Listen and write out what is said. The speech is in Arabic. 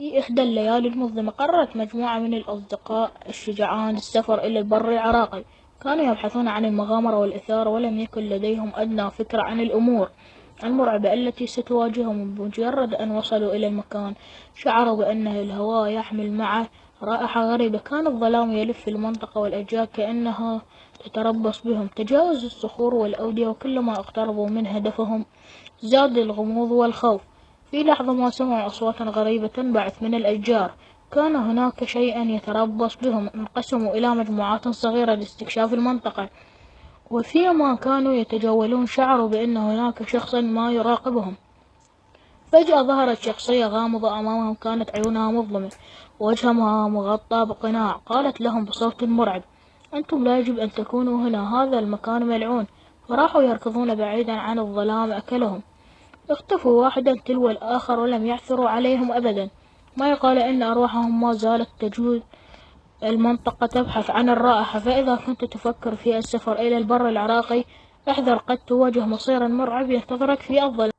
في إحدى الليالي المظلمة قررت مجموعة من الأصدقاء الشجعان السفر إلى البر العراقي. كانوا يبحثون عن المغامرة والإثارة، ولم يكن لديهم أدنى فكرة عن الأمور المرعبة التي ستواجههم. بمجرد أن وصلوا إلى المكان شعروا بأن الهواء يحمل معه رائحة غريبة. كان الظلام يلف في المنطقة والأشجار كأنها تتربص بهم. تجاوزوا الصخور والأودية، وكلما اقتربوا من هدفهم زاد الغموض والخوف. في لحظة ما سمعوا أصواتا غريبة تنبعث من الأشجار. كان هناك شيئا يتربص بهم. انقسموا إلى مجموعات صغيرة لاستكشاف المنطقة، وفيما كانوا يتجولون شعروا بأن هناك شخصا ما يراقبهم. فجأة ظهرت شخصية غامضة أمامهم، كانت عيونها مظلمة ووجهها مغطى بقناع. قالت لهم بصوت مرعب: أنتم لا يجب أن تكونوا هنا، هذا المكان ملعون. فراحوا يركضون بعيدا عن الظلام أكلهم. اختفوا واحدا تلو الآخر ولم يعثروا عليهم أبدا. ما يقال إن أرواحهم ما زالت تجول المنطقة تبحث عن الرائحة. فإذا كنت تفكر في السفر إلى البر العراقي، احذر، قد تواجه مصيرا مرعب ينتظرك في الظلام.